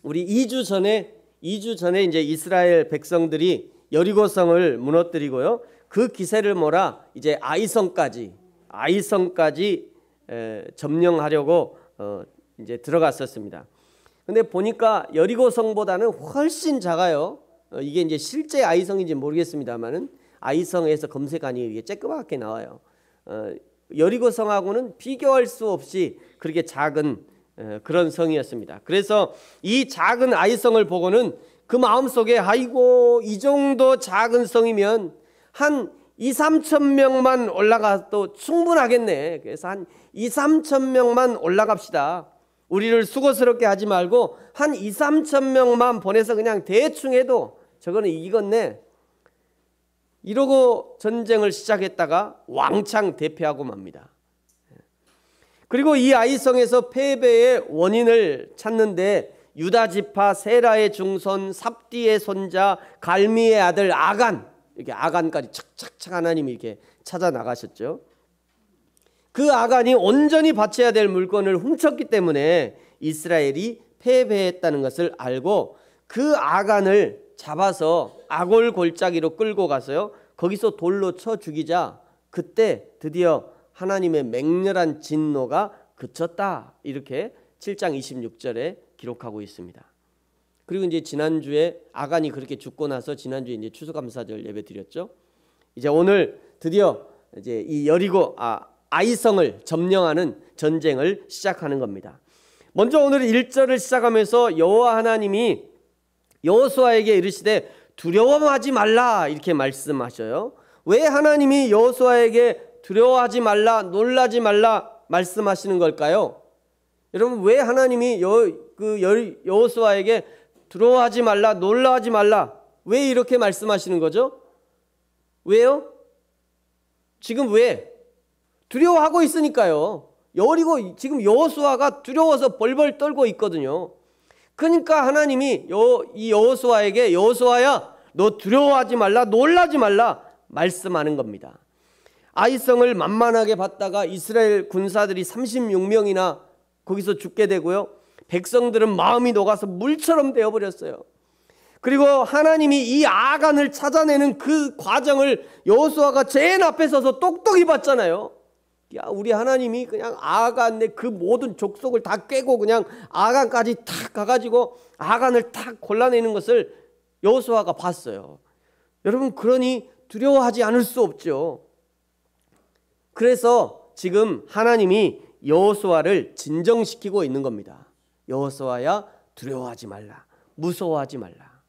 우리 2주 전에 이제 이스라엘 백성들이 여리고성을 무너뜨리고요. 그 기세를 몰아 이제 아이성까지 점령하려고 이제 들어갔었습니다. 근데 보니까 여리고성보다는 훨씬 작아요. 이게 이제 실제 아이성인지 모르겠습니다만은 아이성에서 검색하니 이게 쬐끄맣게 나와요. 여리고성하고는 비교할 수 없이 그렇게 작은 그런 성이었습니다. 그래서 이 작은 아이성을 보고는 그 마음속에 아이고 이 정도 작은 성이면 한 2, 3천 명만 올라가도 충분하겠네. 그래서 한 2, 3천 명만 올라갑시다. 우리를 수고스럽게 하지 말고 한 2, 3천 명만 보내서 그냥 대충 해도 저거는 이기겠네. 이러고 전쟁을 시작했다가 왕창 대패하고 맙니다. 그리고 이 아이성에서 패배의 원인을 찾는데 유다 지파 세라의 중손 삽디의 손자 갈미의 아들 아간, 이렇게 아간까지 착착착 하나님이 이렇게 찾아 나가셨죠. 그 아간이 온전히 바쳐야 될 물건을 훔쳤기 때문에 이스라엘이 패배했다는 것을 알고 그 아간을 잡아서 아골 골짜기로 끌고 가서요. 거기서 돌로 쳐 죽이자 그때 드디어 하나님의 맹렬한 진노가 그쳤다. 이렇게 7장 26절에 기록하고 있습니다. 그리고 이제 지난주에 아간이 그렇게 죽고 나서 지난주에 이제 추수감사절 예배 드렸죠. 이제 오늘 드디어 이제 이 여리고 아이성을 점령하는 전쟁을 시작하는 겁니다. 먼저 오늘 1절을 시작하면서 여호와 하나님이 여호수아에게 이르시되 두려워하지 말라 이렇게 말씀하셔요. 왜 하나님이 여호수아에게 두려워하지 말라, 놀라지 말라 말씀하시는 걸까요? 여러분 왜 하나님이 여호수아에게 두려워하지 말라, 놀라지 말라 왜 이렇게 말씀하시는 거죠? 왜요? 지금 왜? 두려워하고 있으니까요. 여리고 지금 여호수아가 두려워서 벌벌 떨고 있거든요. 그러니까 하나님이 이 여호수아에게 여호수아야 너 두려워하지 말라, 놀라지 말라 말씀하는 겁니다. 아이성을 만만하게 봤다가 이스라엘 군사들이 36명이나 거기서 죽게 되고요. 백성들은 마음이 녹아서 물처럼 되어버렸어요. 그리고 하나님이 이 아간을 찾아내는 그 과정을 여호수아가 제일 앞에 서서 똑똑히 봤잖아요. 야, 우리 하나님이 그냥 아간의 그 모든 족속을 다 깨고 그냥 아간까지 탁 가가지고 아간을 탁 골라내는 것을 여호수아가 봤어요. 여러분 그러니 두려워하지 않을 수 없죠. 그래서 지금 하나님이 여호수아를 진정시키고 있는 겁니다. 여호수아야 두려워하지 말라, 무서워하지 말라.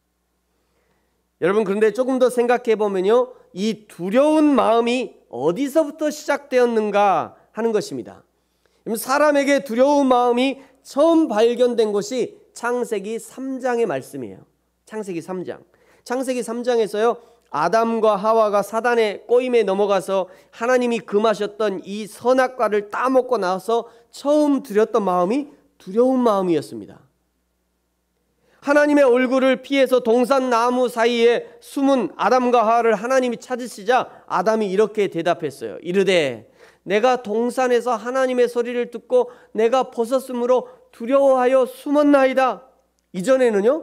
여러분 그런데 조금 더 생각해 보면요, 이 두려운 마음이 어디서부터 시작되었는가 하는 것입니다. 사람에게 두려운 마음이 처음 발견된 것이 창세기 3장의 말씀이에요. 창세기 3장. 창세기 3장에서요. 아담과 하와가 사단의 꼬임에 넘어가서 하나님이 금하셨던 이 선악과를 따먹고 나서 처음 들였던 마음이 두려운 마음이었습니다. 하나님의 얼굴을 피해서 동산 나무 사이에 숨은 아담과 하와를 하나님이 찾으시자 아담이 이렇게 대답했어요. 이르되 내가 동산에서 하나님의 소리를 듣고 내가 벗었으므로 두려워하여 숨었나이다. 이전에는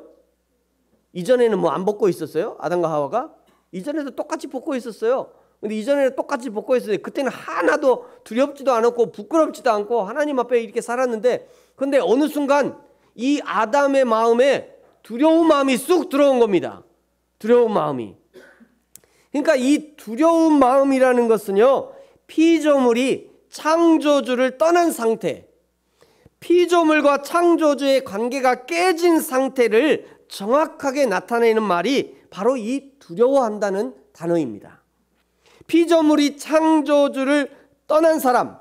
뭐 안 벗고 있었어요? 아담과 하와가? 이전에도 똑같이 벗고 있었어요. 근데 이전에는 똑같이 벗고 있었는데 그때는 하나도 두렵지도 않았고 부끄럽지도 않고 하나님 앞에 이렇게 살았는데, 근데 어느 순간 이 아담의 마음에 두려운 마음이 쑥 들어온 겁니다. 두려운 마음이. 그러니까 이 두려운 마음이라는 것은요, 피조물이 창조주를 떠난 상태, 피조물과 창조주의 관계가 깨진 상태를 정확하게 나타내는 말이 바로 이 두려워한다는 단어입니다. 피조물이 창조주를 떠난 사람,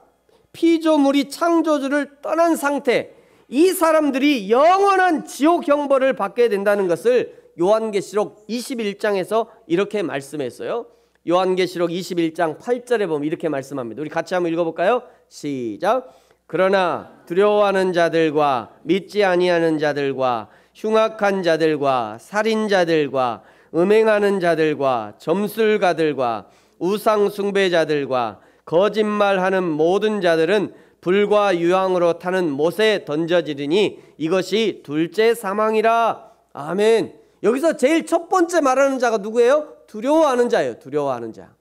피조물이 창조주를 떠난 상태, 이 사람들이 영원한 지옥 형벌을 받게 된다는 것을 요한계시록 21장에서 이렇게 말씀했어요. 요한계시록 21장 8절에 보면 이렇게 말씀합니다. 우리 같이 한번 읽어볼까요? 시작. 그러나 두려워하는 자들과 믿지 아니하는 자들과 흉악한 자들과 살인자들과 음행하는 자들과 점술가들과 우상 숭배자들과 거짓말하는 모든 자들은 불과 유황으로 타는 못에 던져지리니 이것이 둘째 사망이라. 아멘. 여기서 제일 첫 번째 말하는 자가 누구예요? 두려워하는 자예요. 두려워하는 자.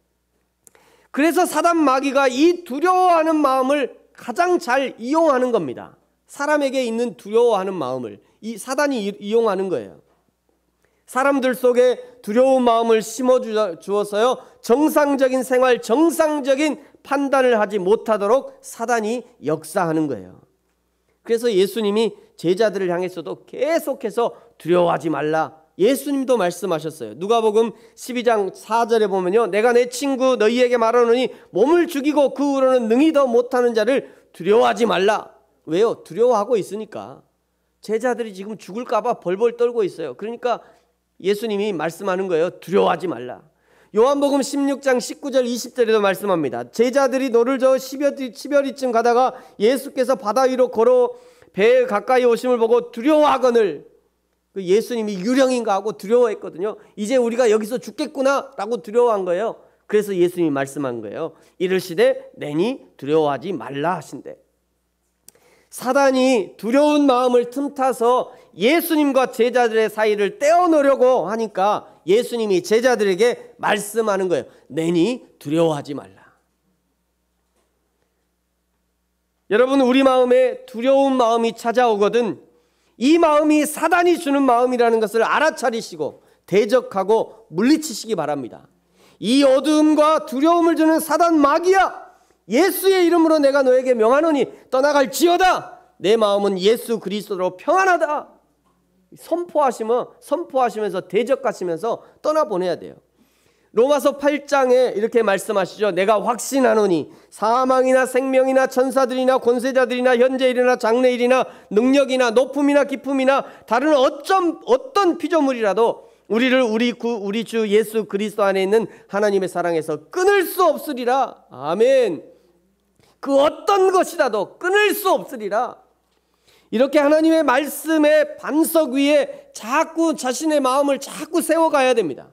그래서 사단 마귀가 이 두려워하는 마음을 가장 잘 이용하는 겁니다. 사람에게 있는 두려워하는 마음을 이 사단이 이용하는 거예요. 사람들 속에 두려운 마음을 심어주어서요, 정상적인 생활, 정상적인 판단을 하지 못하도록 사단이 역사하는 거예요. 그래서 예수님이 제자들을 향해서도 계속해서 두려워하지 말라. 예수님도 말씀하셨어요. 누가복음 12장 4절에 보면요, 내가 내 친구 너희에게 말하노니 몸을 죽이고 그 후로는 능히 더 못하는 자를 두려워하지 말라. 왜요? 두려워하고 있으니까. 제자들이 지금 죽을까 봐 벌벌 떨고 있어요. 그러니까 예수님이 말씀하는 거예요. 두려워하지 말라. 요한복음 16장 19절 20절에도 말씀합니다. 제자들이 노를 저어 시별이쯤 가다가 예수께서 바다 위로 걸어 배에 가까이 오심을 보고 두려워하거늘. 예수님이 유령인가 하고 두려워했거든요. 이제 우리가 여기서 죽겠구나 라고 두려워한 거예요. 그래서 예수님이 말씀한 거예요. 이르시되 내니 두려워하지 말라 하신대. 사단이 두려운 마음을 틈타서 예수님과 제자들의 사이를 떼어놓으려고 하니까 예수님이 제자들에게 말씀하는 거예요. 내니 두려워하지 말라. 여러분, 우리 마음에 두려운 마음이 찾아오거든 이 마음이 사단이 주는 마음이라는 것을 알아차리시고 대적하고 물리치시기 바랍니다. 이 어두움과 두려움을 주는 사단 마귀야, 예수의 이름으로 내가 너에게 명하노니 떠나갈지어다. 내 마음은 예수 그리스도로 평안하다. 선포하시면서 대적하시면서 떠나보내야 돼요. 로마서 8장에 이렇게 말씀하시죠. 내가 확신하노니 사망이나 생명이나 천사들이나 권세자들이나 현재일이나 장래일이나 능력이나 높음이나 깊음이나 다른 어떤 피조물이라도 우리를 우리 주 예수 그리스도 안에 있는 하나님의 사랑에서 끊을 수 없으리라. 아멘. 그 어떤 것이라도 끊을 수 없으리라. 이렇게 하나님의 말씀의 반석 위에 자꾸 자신의 마음을 자꾸 세워가야 됩니다.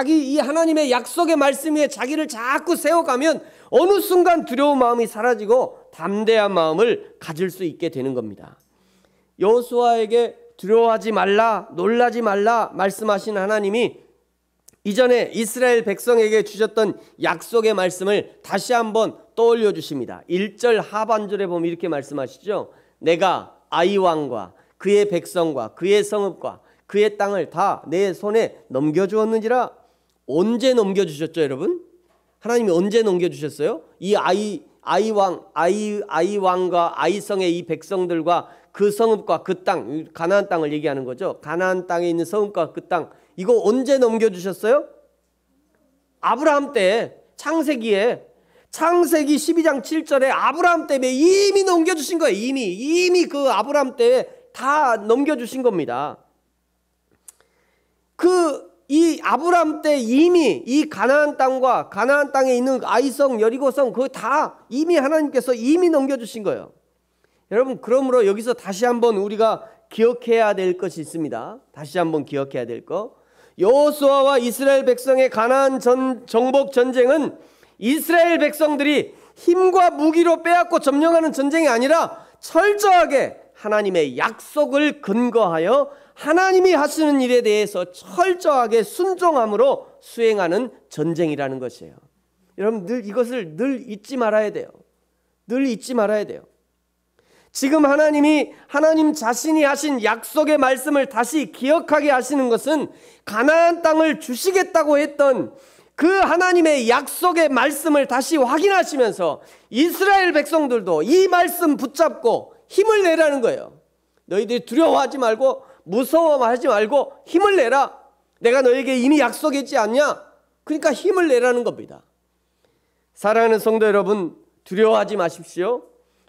이 하나님의 약속의 말씀 위에 자기를 자꾸 세워가면 어느 순간 두려운 마음이 사라지고 담대한 마음을 가질 수 있게 되는 겁니다. 여호수아에게 두려워하지 말라, 놀라지 말라 말씀하신 하나님이 이전에 이스라엘 백성에게 주셨던 약속의 말씀을 다시 한번 떠올려 주십니다. 1절 하반절에 보면 이렇게 말씀하시죠. 내가 아이 왕과 그의 백성과 그의 성읍과 그의 땅을 다 내 손에 넘겨주었는지라. 언제 넘겨주셨죠, 여러분? 하나님이 언제 넘겨주셨어요? 이 아이 왕과 아이성의 이 백성들과 그 성읍과 그 땅, 가나안 땅을 얘기하는 거죠. 가나안 땅에 있는 성읍과 그 땅, 이거 언제 넘겨주셨어요? 아브라함 때, 창세기 12장 7절에 아브라함 때문에 이미 넘겨주신 거예요. 이미 그 아브라함 때 다 넘겨주신 겁니다. 이 아브라함 때 이미 이 가나안 땅과 가나안 땅에 있는 아이성, 여리고성 그거 다 이미 하나님께서 이미 넘겨주신 거예요. 여러분, 그러므로 여기서 다시 한번 우리가 기억해야 될 것이 있습니다. 다시 한번 기억해야 될 거. 여호수아와 이스라엘 백성의 가나안 정복 전쟁은 이스라엘 백성들이 힘과 무기로 빼앗고 점령하는 전쟁이 아니라 철저하게 하나님의 약속을 근거하여 하나님이 하시는 일에 대해서 철저하게 순종함으로 수행하는 전쟁이라는 것이에요. 여러분, 이것을 늘 잊지 말아야 돼요. 늘 잊지 말아야 돼요. 지금 하나님 자신이 하신 약속의 말씀을 다시 기억하게 하시는 것은 가나안 땅을 주시겠다고 했던 그 하나님의 약속의 말씀을 다시 확인하시면서 이스라엘 백성들도 이 말씀 붙잡고 힘을 내라는 거예요. 너희들이 두려워하지 말고 무서워하지 말고 힘을 내라. 내가 너에게 이미 약속했지 않냐? 그러니까 힘을 내라는 겁니다. 사랑하는 성도 여러분, 두려워하지 마십시오.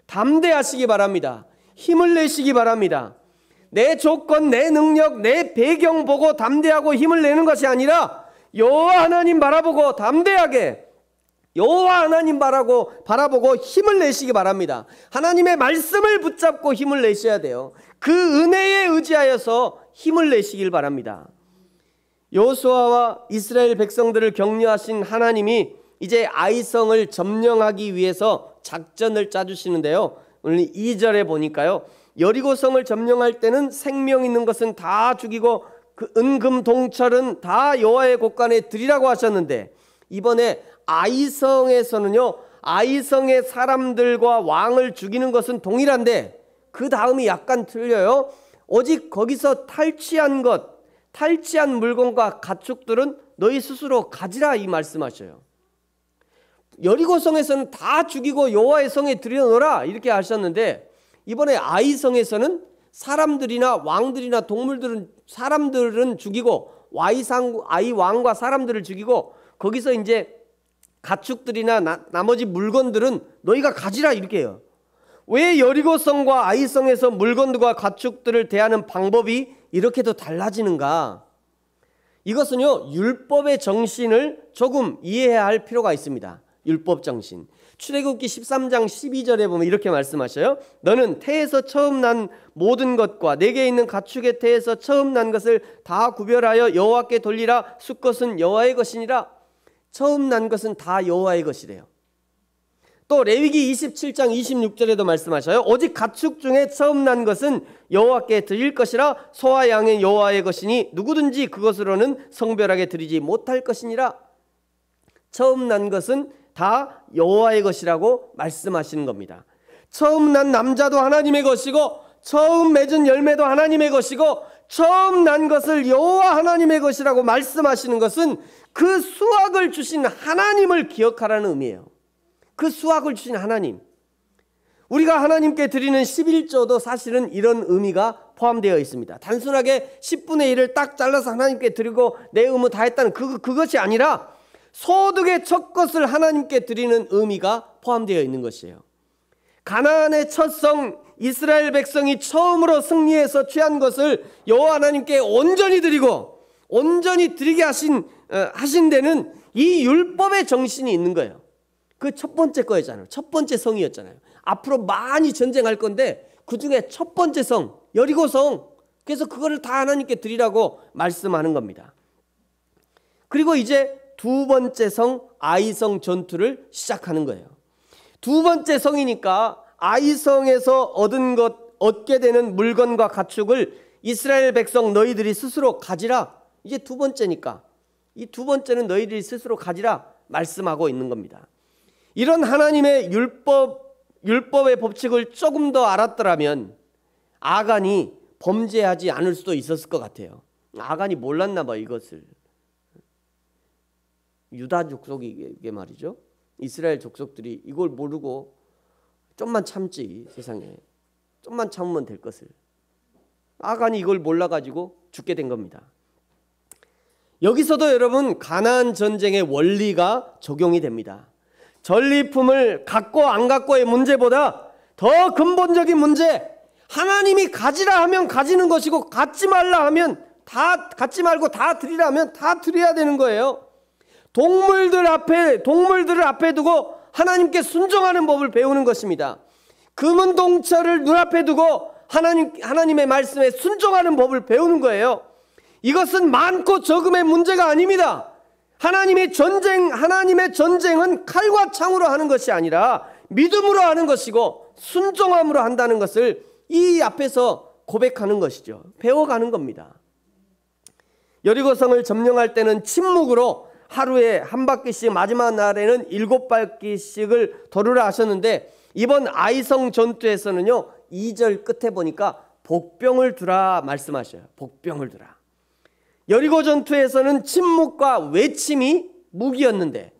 담대하시기 바랍니다. 힘을 내시기 바랍니다. 내 조건, 내 능력, 내 배경 보고 담대하고 힘을 내는 것이 아니라 여호와 하나님 바라보고 담대하게 여호와 하나님 바라보고 힘을 내시기 바랍니다. 하나님의 말씀을 붙잡고 힘을 내셔야 돼요. 그 은혜에 의지하여서 힘을 내시길 바랍니다. 여호수아와 이스라엘 백성들을 격려하신 하나님이 이제 아이성을 점령하기 위해서 작전을 짜주시는데요. 오늘 2절에 보니까요, 여리고성을 점령할 때는 생명 있는 것은 다 죽이고 그 은금 동철은 다 여호와의 곳간에 드리라고 하셨는데, 이번에 아이성에서는요, 아이성의 사람들과 왕을 죽이는 것은 동일한데 그 다음이 약간 틀려요. 오직 거기서 탈취한 물건과 가축들은 너희 스스로 가지라, 이 말씀하셔요. 여리고성에서는 다 죽이고 여호와의 성에 들여놓으라 이렇게 하셨는데, 이번에 아이성에서는 사람들이나 왕들이나 동물들은, 사람들은 죽이고 아이 왕과 사람들을 죽이고 거기서 이제 가축들이나 나머지 물건들은 너희가 가지라 이렇게 해요. 왜 여리고성과 아이성에서 물건들과 가축들을 대하는 방법이 이렇게도 달라지는가? 이것은요, 율법의 정신을 조금 이해해야 할 필요가 있습니다. 율법 정신. 출애굽기 13장 12절에 보면 이렇게 말씀하셔요. 너는 태에서 처음 난 모든 것과 내게 있는 가축의 태에서 처음 난 것을 다 구별하여 여호와께 돌리라. 수것은 여호와의 것이니라. 처음 난 것은 다 여호와의 것이래요. 또 레위기 27장 26절에도 말씀하셔요. 오직 가축 중에 처음 난 것은 여호와께 드릴 것이라. 소와 양은 여호와의 것이니 누구든지 그것으로는 성별하게 드리지 못할 것이니라. 처음 난 것은 다 여호와의 것이라고 말씀하시는 겁니다. 처음 난 남자도 하나님의 것이고 처음 맺은 열매도 하나님의 것이고 처음 난 것을 여호와 하나님의 것이라고 말씀하시는 것은 그 수확을 주신 하나님을 기억하라는 의미예요. 그 수확을 주신 하나님. 우리가 하나님께 드리는 11조도 사실은 이런 의미가 포함되어 있습니다. 단순하게 10분의 1을 딱 잘라서 하나님께 드리고 내 의무 다 했다는 그것이 아니라 소득의 첫 것을 하나님께 드리는 의미가 포함되어 있는 것이에요. 가나안의 첫 성 이스라엘 백성이 처음으로 승리해서 취한 것을 여호와 하나님께 온전히 드리고 온전히 드리게 하신 데는 이 율법의 정신이 있는 거예요. 그 첫 번째 거였잖아요. 첫 번째 성이었잖아요. 앞으로 많이 전쟁할 건데 그 중에 첫 번째 성 여리고성, 그래서 그거를 다 하나님께 드리라고 말씀하는 겁니다. 그리고 이제 두 번째 성 아이성 전투를 시작하는 거예요. 두 번째 성이니까 아이성에서 얻게 되는 물건과 가축을 이스라엘 백성 너희들이 스스로 가지라. 이제 두 번째니까 이 두 번째는 너희들이 스스로 가지라 말씀하고 있는 겁니다. 이런 하나님의 율법의 법칙을 조금 더 알았더라면 아간이 범죄하지 않을 수도 있었을 것 같아요. 아간이 몰랐나 봐, 이것을. 유다 족속이게 말이죠. 이스라엘 족속들이 이걸 모르고 좀만 참지, 세상에 좀만 참으면 될 것을. 아간이 이걸 몰라가지고 죽게 된 겁니다. 여기서도 여러분 가나안 전쟁의 원리가 적용이 됩니다. 전리품을 갖고 안 갖고의 문제보다 더 근본적인 문제, 하나님이 가지라 하면 가지는 것이고 갖지 말라 하면 다 갖지 말고 다 드리라 하면 다 드려야 되는 거예요. 동물들을 앞에 두고 하나님께 순종하는 법을 배우는 것입니다. 금은 동철을 눈앞에 두고 하나님의 말씀에 순종하는 법을 배우는 거예요. 이것은 많고 적음의 문제가 아닙니다. 하나님의 전쟁은 칼과 창으로 하는 것이 아니라 믿음으로 하는 것이고 순종함으로 한다는 것을 이 앞에서 고백하는 것이죠. 배워가는 겁니다. 여리고성을 점령할 때는 침묵으로 하루에 한 바퀴씩, 마지막 날에는 7바퀴씩을 도르라 하셨는데, 이번 아이성 전투에서는요 2절 끝에 보니까 복병을 두라 말씀하셔요. 복병을 두라. 여리고 전투에서는 침묵과 외침이 무기였는데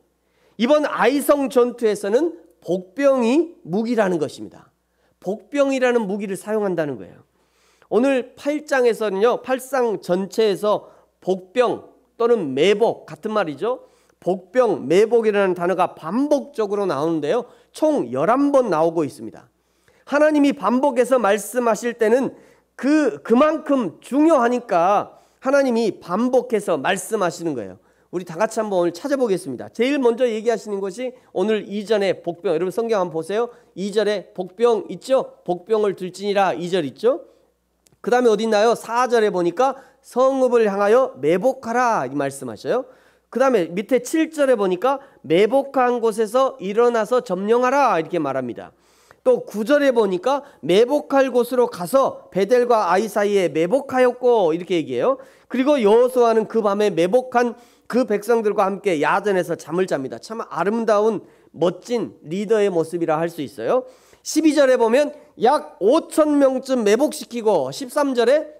이번 아이성 전투에서는 복병이 무기라는 것입니다. 복병이라는 무기를 사용한다는 거예요. 오늘 8장에서는요 8장 전체에서 복병 또는 매복 같은 말이죠. 복병, 매복이라는 단어가 반복적으로 나오는데요. 총 11번 나오고 있습니다. 하나님이 반복해서 말씀하실 때는 그만큼 중요하니까 하나님이 반복해서 말씀하시는 거예요. 우리 다 같이 한번 오늘 찾아보겠습니다. 제일 먼저 얘기하시는 것이 오늘 2절의 복병. 여러분 성경 한번 보세요. 2절에 복병 있죠? 복병을 들지니라 2절 있죠? 그 다음에 어디 있나요? 4절에 보니까 성읍을 향하여 매복하라 이 말씀하셔요. 그 다음에 밑에 7절에 보니까 매복한 곳에서 일어나서 점령하라 이렇게 말합니다. 또 9절에 보니까 매복할 곳으로 가서 베델과 아이 사이에 매복하였고 이렇게 얘기해요. 그리고 여호수아는 그 밤에 매복한 그 백성들과 함께 야전에서 잠을 잡니다. 참 아름다운 멋진 리더의 모습이라 할 수 있어요. 12절에 보면 약 5천 명쯤 매복시키고 13절에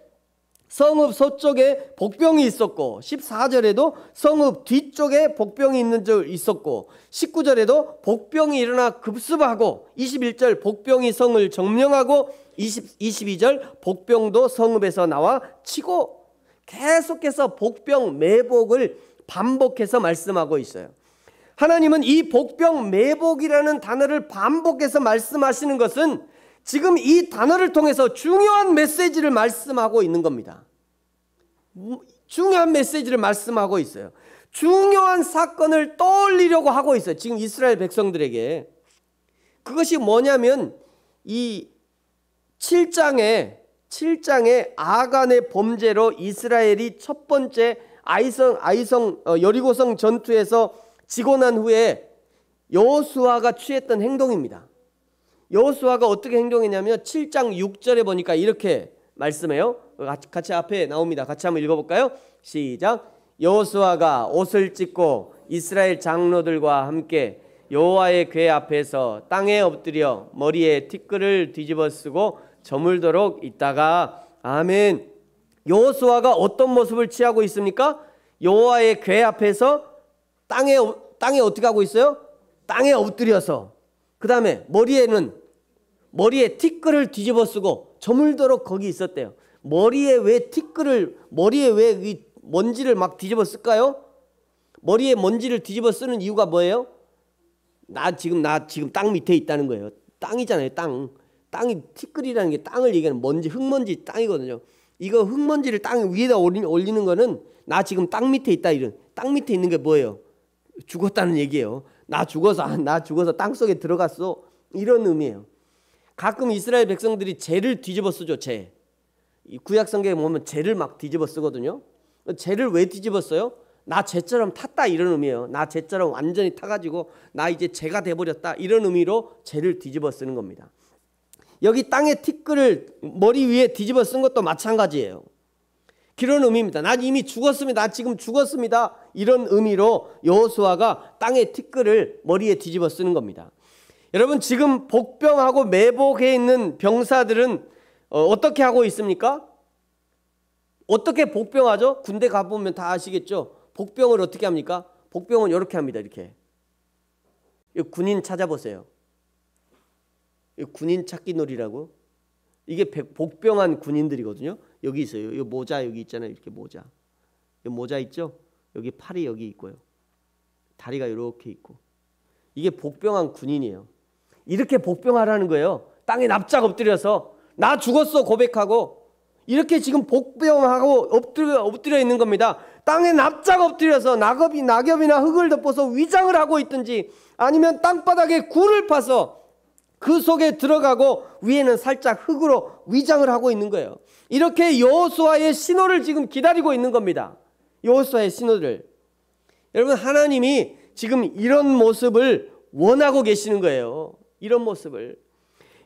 성읍 서쪽에 복병이 있었고 14절에도 성읍 뒤쪽에 복병이 있는 줄 있었고 19절에도 복병이 일어나 급습하고 21절 복병이 성을 점령하고 22절 복병도 성읍에서 나와 치고 계속해서 복병 매복을 반복해서 말씀하고 있어요. 하나님은 이 복병 매복이라는 단어를 반복해서 말씀하시는 것은 지금 이 단어를 통해서 중요한 메시지를 말씀하고 있는 겁니다. 중요한 메시지를 말씀하고 있어요. 중요한 사건을 떠올리려고 하고 있어요. 지금 이스라엘 백성들에게. 그것이 뭐냐면 이 7장에 아간의 범죄로 이스라엘이 첫 번째 여리고성 전투에서 지고 난 후에 여호수아가 취했던 행동입니다. 여호수아가 어떻게 행동했냐면 7장 6절에 보니까 이렇게 말씀해요. 같이 앞에 나옵니다. 같이 한번 읽어볼까요? 시작. 여호수아가 옷을 찢고 이스라엘 장로들과 함께 여호와의 궤 앞에서 땅에 엎드려 머리에 티끌을 뒤집어 쓰고 저물도록 있다가 아멘. 여호수아가 어떤 모습을 취하고 있습니까? 여호와의 궤 앞에서 땅에 어떻게 하고 있어요? 땅에 엎드려서 그 다음에 머리에 티끌을 뒤집어 쓰고 저물도록 거기 있었대요. 머리에 왜 이 먼지를 막 뒤집어 쓸까요? 머리에 먼지를 뒤집어 쓰는 이유가 뭐예요? 나 지금 땅 밑에 있다는 거예요. 땅이잖아요. 땅이 티끌이라는 게 땅을 얘기하는 먼지, 흙먼지 땅이거든요. 이거 흙먼지를 땅 위에다 올리는 거는 나 지금 땅 밑에 있다 이런. 땅 밑에 있는 게 뭐예요? 죽었다는 얘기예요. 나 죽어서 땅 속에 들어갔어. 이런 의미예요. 가끔 이스라엘 백성들이 재를 뒤집어 쓰죠. 재. 이 구약 성경에 보면 재를 막 뒤집어 쓰거든요. 재를 왜 뒤집어 써요? 나 재처럼 탔다 이런 의미예요. 나 재처럼 완전히 타가지고 나 이제 재가 돼버렸다 이런 의미로 재를 뒤집어 쓰는 겁니다. 여기 땅에 티끌을 머리 위에 뒤집어 쓴 것도 마찬가지예요. 그런 의미입니다. 난 이미 죽었습니다. 나 지금 죽었습니다. 이런 의미로 여호수아가 땅에 티끌을 머리에 뒤집어 쓰는 겁니다. 여러분 지금 복병하고 매복해 있는 병사들은 어떻게 하고 있습니까? 어떻게 복병하죠? 군대 가보면 다 아시겠죠? 복병을 어떻게 합니까? 복병은 이렇게 합니다. 이렇게. 군인 찾아보세요. 군인 찾기 놀이라고. 이게 복병한 군인들이거든요. 여기 있어요. 이 모자 여기 있잖아요. 이렇게 모자. 이 모자 있죠? 여기 팔이 여기 있고요. 다리가 이렇게 있고. 이게 복병한 군인이에요. 이렇게 복병하라는 거예요. 땅에 납작 엎드려서 나 죽었어 고백하고 이렇게 지금 복병하고 엎드려 있는 겁니다. 땅에 납작 엎드려서 낙엽이나 흙을 덮어서 위장을 하고 있든지 아니면 땅바닥에 굴을 파서 그 속에 들어가고 위에는 살짝 흙으로 위장을 하고 있는 거예요. 이렇게 여호수아의 신호를 지금 기다리고 있는 겁니다. 여호수아의 신호를. 여러분 하나님이 지금 이런 모습을 원하고 계시는 거예요. 이런 모습을.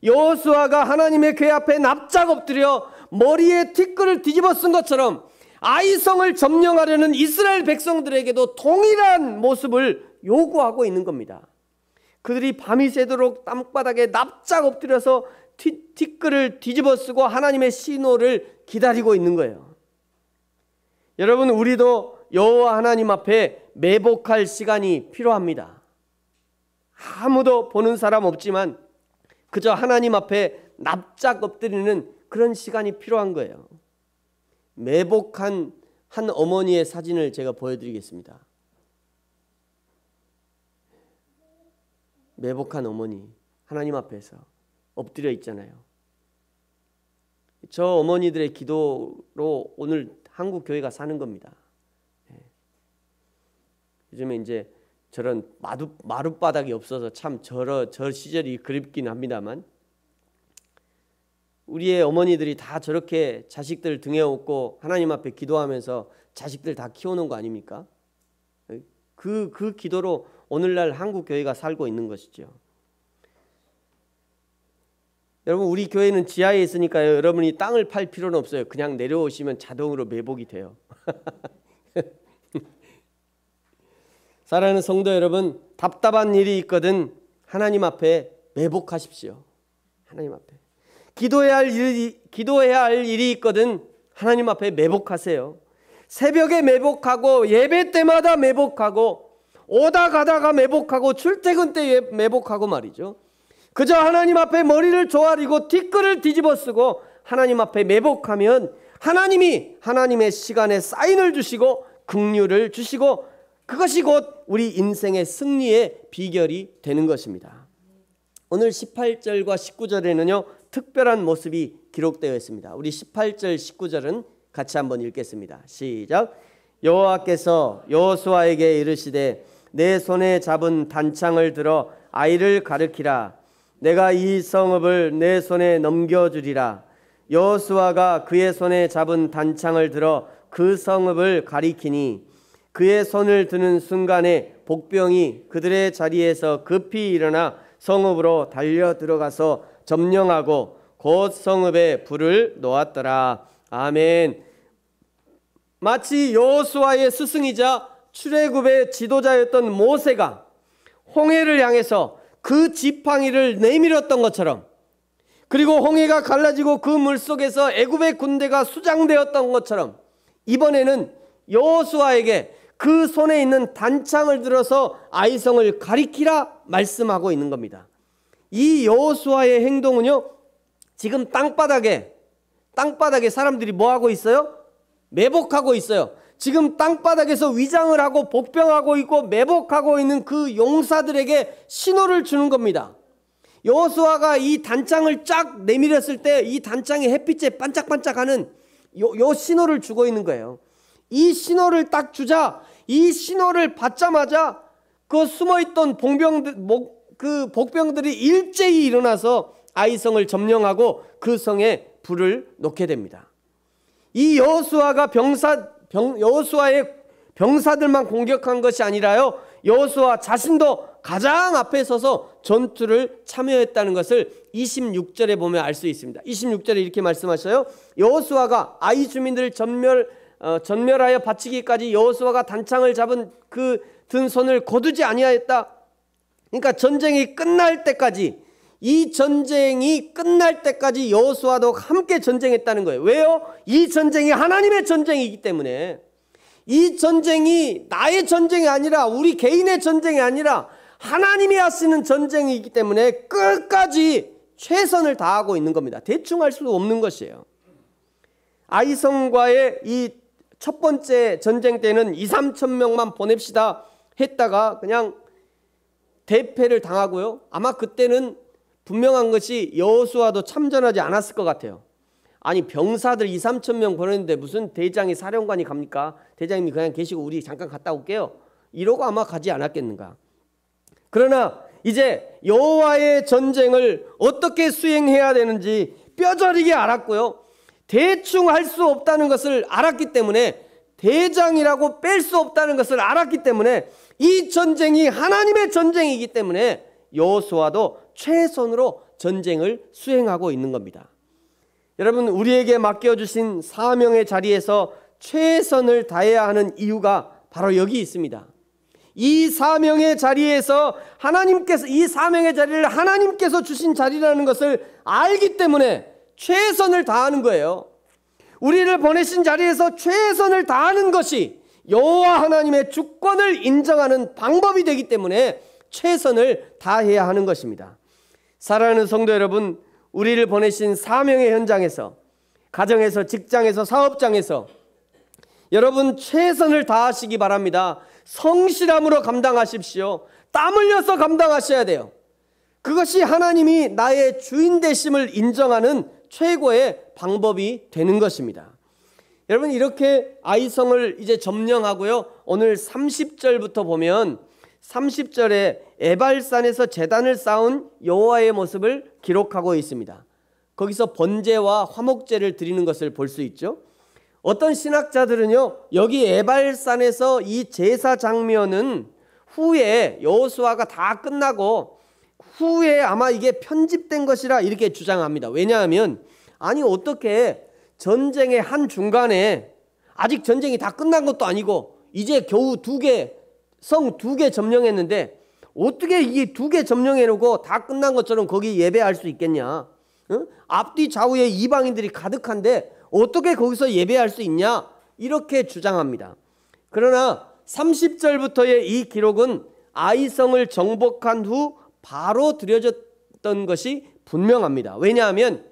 여호수아가 하나님의 궤 앞에 납작 엎드려 머리에 티끌을 뒤집어 쓴 것처럼 아이성을 점령하려는 이스라엘 백성들에게도 동일한 모습을 요구하고 있는 겁니다. 그들이 밤이 새도록 땅바닥에 납작 엎드려서 티끌을 뒤집어 쓰고 하나님의 신호를 기다리고 있는 거예요. 여러분 우리도 여호와 하나님 앞에 매복할 시간이 필요합니다. 아무도 보는 사람 없지만 그저 하나님 앞에 납작 엎드리는 그런 시간이 필요한 거예요. 매복한 한 어머니의 사진을 제가 보여드리겠습니다. 매복한 어머니 하나님 앞에서 엎드려 있잖아요. 저 어머니들의 기도로 오늘 한국 교회가 사는 겁니다. 요즘에 이제 저런 마룻바닥이 없어서 참 저 시절이 그립긴 합니다만 우리의 어머니들이 다 저렇게 자식들 등에 업고 하나님 앞에 기도하면서 자식들 다 키우는 거 아닙니까? 그 기도로 오늘날 한국 교회가 살고 있는 것이죠. 여러분, 우리 교회는 지하에 있으니까요, 여러분이 땅을 팔 필요는 없어요. 그냥 내려오시면 자동으로 매복이 돼요. 사랑하는 성도 여러분, 답답한 일이 있거든 하나님 앞에 매복하십시오. 하나님 앞에 기도해야 할 일이 있거든 하나님 앞에 매복하세요. 새벽에 매복하고, 예배 때마다 매복하고, 오다 가다가 매복하고, 출퇴근 때 매복하고 말이죠. 그저 하나님 앞에 머리를 조아리고 티끌을 뒤집어 쓰고 하나님 앞에 매복하면 하나님이 하나님의 시간에 사인을 주시고 긍휼을 주시고, 그것이 곧 우리 인생의 승리의 비결이 되는 것입니다. 오늘 18절과 19절에는요 특별한 모습이 기록되어 있습니다. 우리 18절 19절은 같이 한번 읽겠습니다. 시작. 여호와께서 여호수아에게 이르시되 내 손에 잡은 단창을 들어 아이를 가르키라. 내가 이 성읍을 내 손에 넘겨주리라. 여호수아가 그의 손에 잡은 단창을 들어 그 성읍을 가리키니 그의 손을 드는 순간에 복병이 그들의 자리에서 급히 일어나 성읍으로 달려 들어가서 점령하고 곧 성읍에 불을 놓았더라. 아멘. 마치 여호수아의 스승이자 출애굽의 지도자였던 모세가 홍해를 향해서 그 지팡이를 내밀었던 것처럼, 그리고 홍해가 갈라지고 그 물속에서 애굽의 군대가 수장되었던 것처럼, 이번에는 여호수아에게 그 손에 있는 단창을 들어서 아이성을 가리키라 말씀하고 있는 겁니다. 이 여호수아의 행동은요, 지금 땅바닥에 사람들이 뭐 하고 있어요? 매복하고 있어요. 지금 땅바닥에서 위장을 하고 복병하고 있고 매복하고 있는 그 용사들에게 신호를 주는 겁니다. 여호수아가 이 단창을 쫙 내밀었을 때 이 단창이 햇빛에 반짝반짝하는 요 신호를 주고 있는 거예요. 이 신호를 딱 주자, 이 신호를 받자마자 그 숨어있던 복병들이 일제히 일어나서 아이성을 점령하고 그 성에 불을 놓게 됩니다. 이 여호수아의 병사들만 공격한 것이 아니라요, 여호수아 자신도 가장 앞에 서서 전투를 참여했다는 것을 26절에 보면 알 수 있습니다. 26절에 이렇게 말씀하셔요. 여호수아가 아이 주민들을 전멸하여 바치기까지 여호수아가 단창을 잡은 그 든 손을 거두지 아니하였다. 그러니까 전쟁이 끝날 때까지, 이 전쟁이 끝날 때까지 여호수아도 함께 전쟁했다는 거예요. 왜요? 이 전쟁이 하나님의 전쟁이기 때문에. 이 전쟁이 나의 전쟁이 아니라, 우리 개인의 전쟁이 아니라 하나님이 하시는 전쟁이기 때문에 끝까지 최선을 다하고 있는 겁니다. 대충 할 수 없는 것이에요. 아이성과의 이 첫 번째 전쟁 때는 2, 3천 명만 보냅시다 했다가 그냥 대패를 당하고요. 아마 그때는 분명한 것이 여호수아도 참전하지 않았을 것 같아요. 아니, 병사들 2, 3천 명 보냈는데 무슨 대장이 사령관이 갑니까? 대장님이 그냥 계시고 우리 잠깐 갔다 올게요, 이러고 아마 가지 않았겠는가. 그러나 이제 여호와의 전쟁을 어떻게 수행해야 되는지 뼈저리게 알았고요, 대충 할 수 없다는 것을 알았기 때문에, 대장이라고 뺄 수 없다는 것을 알았기 때문에, 이 전쟁이 하나님의 전쟁이기 때문에 여호수아도 최선으로 전쟁을 수행하고 있는 겁니다. 여러분, 우리에게 맡겨주신 사명의 자리에서 최선을 다해야 하는 이유가 바로 여기 있습니다. 이 사명의 자리에서 이 사명의 자리를 하나님께서 주신 자리라는 것을 알기 때문에 최선을 다하는 거예요. 우리를 보내신 자리에서 최선을 다하는 것이 여호와 하나님의 주권을 인정하는 방법이 되기 때문에 최선을 다해야 하는 것입니다. 사랑하는 성도 여러분, 우리를 보내신 사명의 현장에서, 가정에서, 직장에서, 사업장에서 여러분 최선을 다하시기 바랍니다. 성실함으로 감당하십시오. 땀 흘려서 감당하셔야 돼요. 그것이 하나님이 나의 주인 되심을 인정하는 최고의 방법이 되는 것입니다. 여러분, 이렇게 아이성을 이제 점령하고요, 오늘 30절부터 보면 30절에 에발산에서 제단을 쌓은 여호와의 모습을 기록하고 있습니다. 거기서 번제와 화목제를 드리는 것을 볼 수 있죠. 어떤 신학자들은요, 여기 에발산에서 이 제사 장면은 후에 여호수아가 다 끝나고 후에 아마 이게 편집된 것이라 이렇게 주장합니다. 왜냐하면 아니 어떻게 전쟁의 한 중간에 아직 전쟁이 다 끝난 것도 아니고 이제 겨우 성 2개 점령했는데 어떻게 이 2개 점령해 놓고 다 끝난 것처럼 거기 예배할 수 있겠냐? 응? 앞뒤 좌우에 이방인들이 가득한데 어떻게 거기서 예배할 수 있냐? 이렇게 주장합니다. 그러나 30절부터의 이 기록은 아이성을 정복한 후 바로 드려졌던 것이 분명합니다. 왜냐하면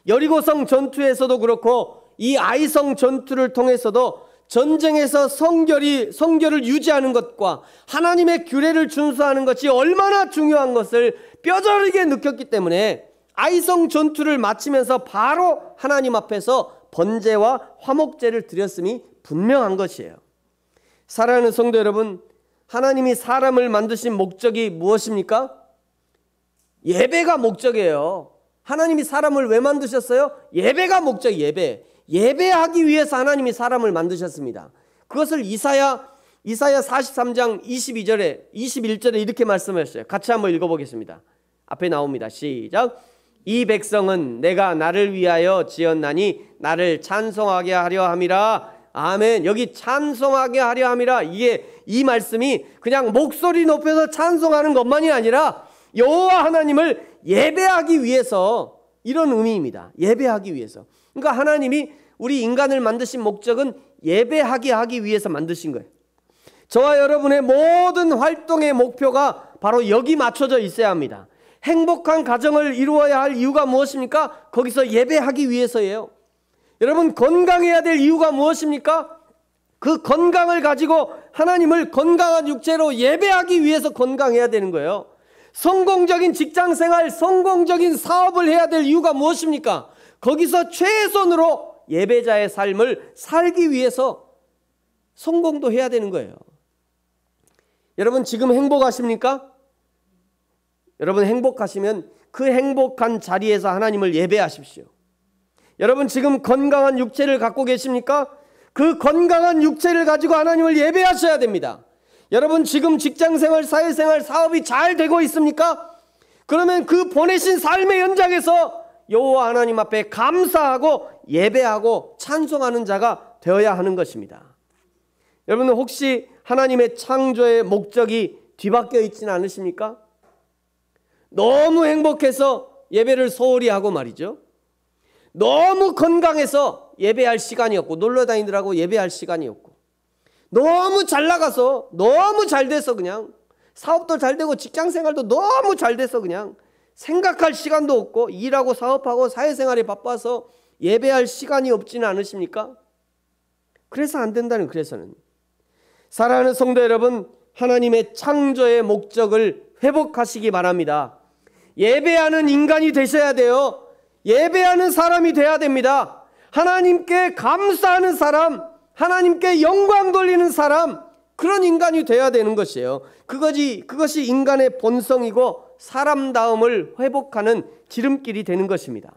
여리고성 전투에서도 그렇고 이 아이성 전투를 통해서도 전쟁에서 성결을 유지하는 것과 하나님의 규례를 준수하는 것이 얼마나 중요한 것을 뼈저리게 느꼈기 때문에 아이성 전투를 마치면서 바로 하나님 앞에서 번제와 화목제를 드렸음이 분명한 것이에요. 사랑하는 성도 여러분, 하나님이 사람을 만드신 목적이 무엇입니까? 예배가 목적이에요. 하나님이 사람을 왜 만드셨어요? 예배가 목적이에요. 예배하기 위해서 하나님이 사람을 만드셨습니다. 그것을 이사야 43장 21절에 이렇게 말씀하셨어요. 같이 한번 읽어보겠습니다. 앞에 나옵니다. 시작. 이 백성은 내가 나를 위하여 지었나니 나를 찬송하게 하려 함이라. 아멘. 여기 찬송하게 하려 함이라. 이 말씀이 그냥 목소리 높여서 찬송하는 것만이 아니라 여호와 하나님을 예배하기 위해서, 이런 의미입니다. 예배하기 위해서. 그러니까 하나님이 우리 인간을 만드신 목적은 예배하게 하기 위해서 만드신 거예요. 저와 여러분의 모든 활동의 목표가 바로 여기 맞춰져 있어야 합니다. 행복한 가정을 이루어야 할 이유가 무엇입니까? 거기서 예배하기 위해서예요. 여러분, 건강해야 될 이유가 무엇입니까? 그 건강을 가지고 하나님을 건강한 육체로 예배하기 위해서 건강해야 되는 거예요. 성공적인 직장생활, 성공적인 사업을 해야 될 이유가 무엇입니까? 거기서 최선으로 예배자의 삶을 살기 위해서 성공도 해야 되는 거예요. 여러분 지금 행복하십니까? 여러분 행복하시면 그 행복한 자리에서 하나님을 예배하십시오. 여러분 지금 건강한 육체를 갖고 계십니까? 그 건강한 육체를 가지고 하나님을 예배하셔야 됩니다. 여러분 지금 직장생활, 사회생활, 사업이 잘 되고 있습니까? 그러면 그 보내신 삶의 현장에서 여호와 하나님 앞에 감사하고 예배하고 찬송하는 자가 되어야 하는 것입니다. 여러분 혹시 하나님의 창조의 목적이 뒤바뀌어 있지는 않으십니까? 너무 행복해서 예배를 소홀히 하고 말이죠. 너무 건강해서 예배할 시간이 없고 놀러 다니느라고 예배할 시간이 없고, 너무 잘 나가서 너무 잘 돼서 그냥 사업도 잘 되고 직장생활도 너무 잘 돼서 그냥 생각할 시간도 없고 일하고 사업하고 사회생활에 바빠서 예배할 시간이 없지는 않으십니까? 그래서 안 된다는, 그래서는 사랑하는 성도 여러분, 하나님의 창조의 목적을 회복하시기 바랍니다. 예배하는 인간이 되셔야 돼요. 예배하는 사람이 돼야 됩니다. 하나님께 감사하는 사람, 하나님께 영광 돌리는 사람, 그런 인간이 돼야 되는 것이에요. 그것이 인간의 본성이고 사람다움을 회복하는 지름길이 되는 것입니다.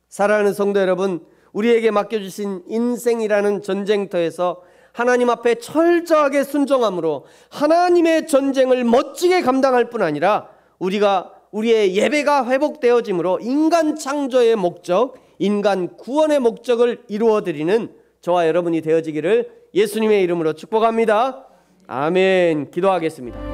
사랑하는 성도 여러분, 우리에게 맡겨주신 인생이라는 전쟁터에서 하나님 앞에 철저하게 순종함으로 하나님의 전쟁을 멋지게 감당할 뿐 아니라 우리의 예배가 회복되어짐으로 인간 창조의 목적, 인간 구원의 목적을 이루어드리는 저와 여러분이 되어지기를 예수님의 이름으로 축복합니다. 아멘. 기도하겠습니다.